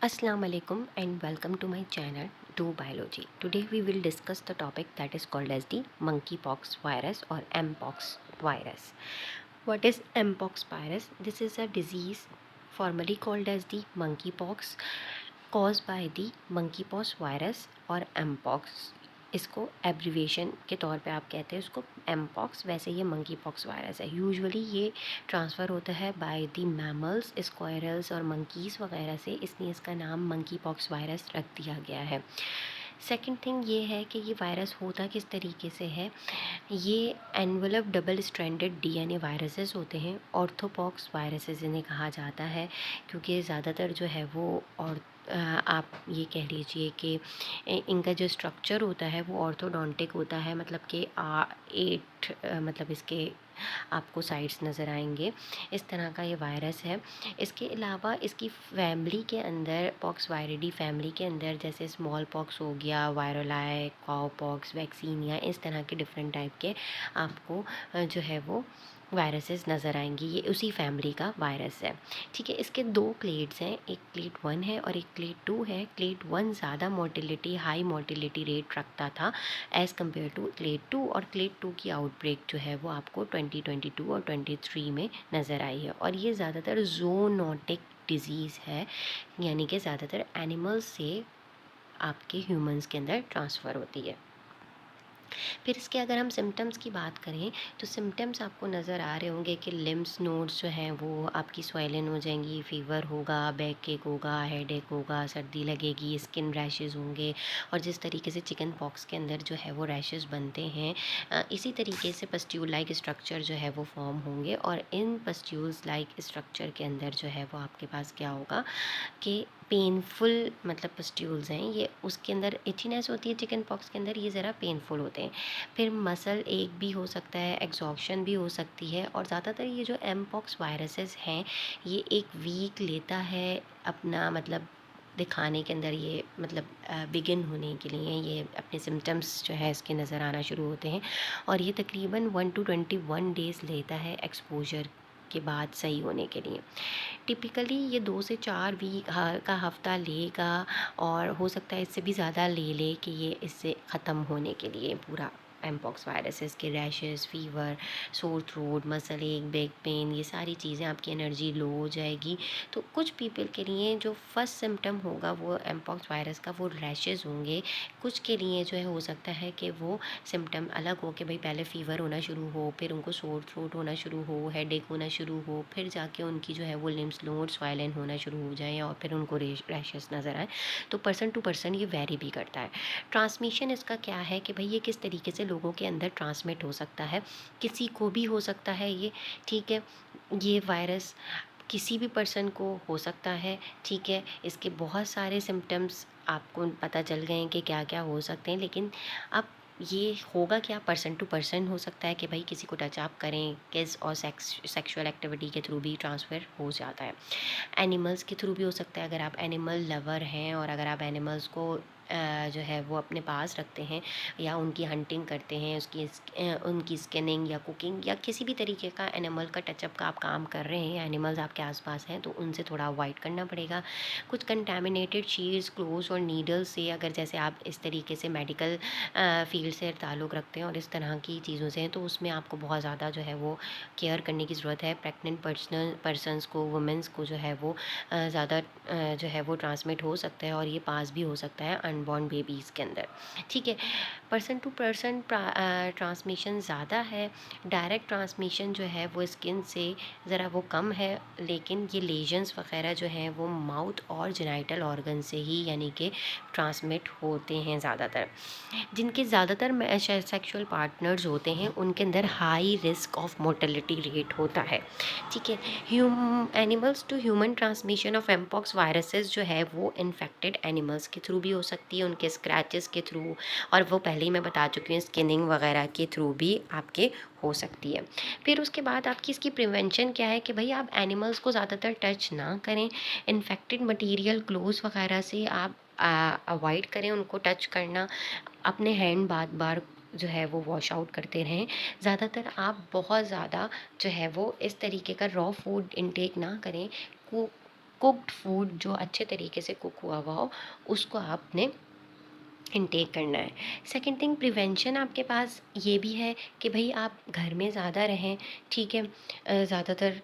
Assalamu alaikum and welcome to my channel Do Biology. Today we will discuss the topic that is called as the monkeypox virus or mpox virus. What is mpox virus? This is a disease formerly called as the monkeypox caused by the monkeypox virus or mpox. इसको abbreviation के तौर पे आप कहते हैं उसको mpox, वैसे ये मंकी पॉक्स वायरस है। यूजुअली ये ट्रांसफ़र होता है बाय द मैमल्स, स्क्वायरल्स और मंकीज़ वगैरह से, इसलिए इसका नाम मंकी पॉक्स वायरस रख दिया गया है। सेकंड थिंग ये है कि ये वायरस होता किस तरीके से है। ये envelope double stranded DNA viruses होते हैं। ऑर्थोपॉक्स वायरसेस इन्हें कहा जाता है क्योंकि ज़्यादातर जो है वो और आप ये कह लीजिए कि इनका जो स्ट्रक्चर होता है वो ऑर्थोडोंटिक होता है, मतलब कि 8 मतलब इसके आपको साइड्स नज़र आएंगे। इस तरह का ये वायरस है। इसके अलावा इसकी फैमिली के अंदर, पॉक्स वायरिडी फैमिली के अंदर, जैसे स्मॉल पॉक्स हो गया, वायरोलाई, काउ पॉक्स, वैक्सीनिया, इस तरह के डिफरेंट टाइप के आपको जो है वो वायरसेस नज़र आएंगी। ये उसी फैमिली का वायरस है। ठीक है, इसके 2 क्लेड्स हैं, एक क्लेड 1 है और एक क्लेड 2 है। क्लेड 1 ज़्यादा मोटिलिटी, हाई मोटिलिटी रेट रखता था एज़ कम्पेयर टू क्लेड 2, और क्लेड 2 की आउटब्रेक जो है वो आपको 2022 और 23 में नज़र आई है। और ये ज़्यादातर ज़ूनोटिक डिज़ीज़ है, यानी कि ज़्यादातर एनिमल्स से आपके ह्यूमंस के अंदर ट्रांसफ़र होती है। फिर इसके अगर हम सिम्टम्स की बात करें तो सिम्टम्स आपको नज़र आ रहे होंगे कि लिम्स नोड्स जो हैं वो आपकी स्वेलन हो जाएंगी, फीवर होगा, बैक एक होगा, हेडेक होगा, सर्दी लगेगी, स्किन रैशेज़ होंगे। और जिस तरीके से चिकन पॉक्स के अंदर जो है वो रैशेज़ बनते हैं, इसी तरीके से पस्ट्यूल लाइक स्ट्रक्चर जो है वो फॉर्म होंगे। और इन पस्ट्यूल्स लाइक स्ट्रक्चर के अंदर जो है वो आपके पास क्या होगा कि पेनफुल, मतलब पस्ट्यूल्स हैं ये, उसके अंदर इचीनेस होती है चिकन पॉक्स के अंदर, ये ज़रा पेनफुल होते हैं। फिर मसल एक भी हो सकता है, एग्जॉशन भी हो सकती है। और ज़्यादातर ये जो एम पॉक्स वायरसेस हैं ये एक वीक लेता है अपना, मतलब दिखाने के अंदर, ये मतलब बिगिन होने के लिए ये अपने सिम्टम्स जो है इसके नज़र आना शुरू होते हैं। और ये तकरीबन 1 to 21 डेज़ लेता है एक्सपोजर के बाद सही होने के लिए। टिपिकली ये 2 से 4 वीक का हफ़्ता लेगा, और हो सकता है इससे भी ज़्यादा ले ले कि ये इससे ख़त्म होने के लिए पूरा। एमपॉक्स वायरसेस के rashes, fever, sore throat, muscle एक, बैक पेन, ये सारी चीज़ें, आपकी एनर्जी लो हो जाएगी। तो कुछ पीपल के लिए जो फर्स्ट सिम्टम होगा वो एमपॉक्स वायरस का, वो रैशेस होंगे। कुछ के लिए जो है हो सकता है कि वो सिम्टम अलग हो, कि भाई पहले फ़ीवर होना शुरू हो, फिर उनको सोर थ्रोट होना शुरू हो, हेडेक होना शुरू हो, फिर जाके उनकी जो है वो लिम्स नोड स्वाइलन होना शुरू हो जाए, और फिर उनको रैशेस नज़र आए। तो पर्सन टू पर्सन ये वेरी भी करता है। ट्रांसमिशन इसका क्या है कि भाई ये किस तरीके से लोगों के अंदर ट्रांसमिट हो सकता है। किसी को भी हो सकता है ये, ठीक है। ये वायरस किसी भी पर्सन को हो सकता है, ठीक है। इसके बहुत सारे सिम्टम्स आपको पता चल गए हैं कि क्या क्या हो सकते हैं, लेकिन अब ये होगा क्या, पर्सन टू पर्सन हो सकता है कि भाई किसी को टच आप करें, किस और सेक्सुअल एक्टिविटी के थ्रू भी ट्रांसफ़र हो जाता है। एनिमल्स के थ्रू भी हो सकता है, अगर आप एनिमल लवर हैं और अगर आप एनिमल्स को जो है वो अपने पास रखते हैं या उनकी हंटिंग करते हैं, उनकी स्किनिंग या कुकिंग या किसी भी तरीके का एनिमल का टचअप का आप काम कर रहे हैं, एनिमल्स आपके आसपास हैं, तो उनसे थोड़ा अवॉइड करना पड़ेगा। कुछ कंटेमिनेटेड शीट्स, क्लोथ्स और नीडल्स से, अगर जैसे आप इस तरीके से मेडिकल फील्ड से ताल्लुक़ रखते हैं और इस तरह की चीज़ों से हैं, तो उसमें आपको बहुत ज़्यादा जो है वो केयर करने की ज़रूरत है। प्रेग्नेंट पर्सन्स को, वुमेंस को जो है वो ज़्यादा जो है वो ट्रांसमिट हो सकता है, और ये पास भी हो सकता है अनबॉर्न बेबीज़ के अंदर, ठीक है। पर्सन टू पर्सन ट्रांसमिशन ज़्यादा है। डायरेक्ट ट्रांसमिशन जो है वो स्किन से ज़रा वो कम है, लेकिन ये लेजन्स वगैरह जो हैं वो माउथ और जेनाइटल ऑर्गन से ही, यानी कि ट्रांसमिट होते हैं ज़्यादातर। जिनके ज़्यादातर सेक्सुअल पार्टनर्स होते हैं उनके अंदर high risk of mortality rate होता है, ठीक है। Animals to human transmission of mpox viruses जो है वो इन्फेक्टेड एनिमल्स के थ्रू भी हो सकती है, उनके स्क्रैचेस के थ्रू, और वो पहले ही मैं बता चुकी हूँ स्किनिंग वगैरह के थ्रू भी आपके हो सकती है। फिर उसके बाद आपकी इसकी प्रिवेंशन क्या है कि भाई आप एनिमल्स को ज़्यादातर टच ना करें। इन्फेक्टेड मटेरियल, क्लोथ्स वगैरह से आप अवॉइड करें उनको टच करना। अपने हैंड बार बार जो है वो वॉश आउट करते रहें। ज़्यादातर आप बहुत ज़्यादा जो है वो इस तरीके का रॉ फूड इनटेक ना करें। कुक्ड फूड जो अच्छे तरीके से कुक हुआ हुआ हो उसको आपने इनटेक करना है। सेकंड थिंग, प्रिवेंशन आपके पास ये भी है कि भाई आप घर में ज़्यादा रहें, ठीक है। ज़्यादातर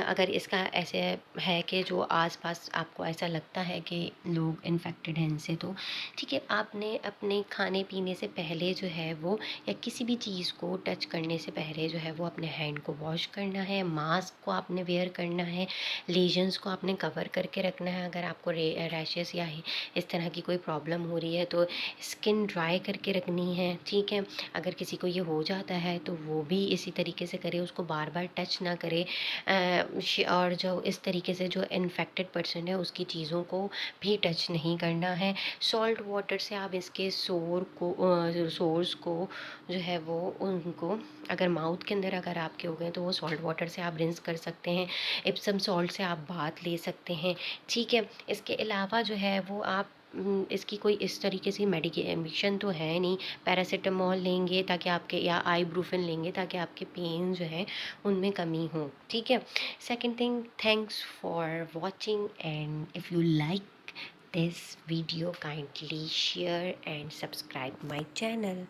अगर इसका ऐसे है कि जो आसपास आपको ऐसा लगता है कि लोग इन्फेक्टेड हैं इनसे, तो ठीक है, आपने अपने खाने पीने से पहले जो है वो, या किसी भी चीज़ को टच करने से पहले जो है वो अपने हैंड को वॉश करना है, मास्क को आपने वेयर करना है, लेजन्स को आपने कवर करके रखना है। अगर आपको रैशेस या इस तरह की कोई प्रॉब्लम हो रही है तो स्किन ड्राई करके रखनी है, ठीक है। अगर किसी को ये हो जाता है तो वो भी इसी तरीके से करे, उसको बार बार टच ना करे। और जो इस तरीके से जो इन्फेक्टेड पर्सन है उसकी चीज़ों को भी टच नहीं करना है। सॉल्ट वाटर से आप इसके सोर्स को जो है वो उनको, अगर माउथ के अंदर अगर आपके हो गए तो वो सॉल्ट वाटर से आप रिंस कर सकते हैं। एप्सम सॉल्ट से आप बाथ ले सकते हैं, ठीक है। इसके अलावा जो है वो आप इसकी कोई इस तरीके से मेडिकेशन तो है नहीं। पैरासीटामॉल लेंगे ताकि आपके, या आइब्रूफिन लेंगे ताकि आपके पेन जो है उनमें कमी हो, ठीक है। Second thing, thanks for watching, and if you like this video kindly share and subscribe my channel.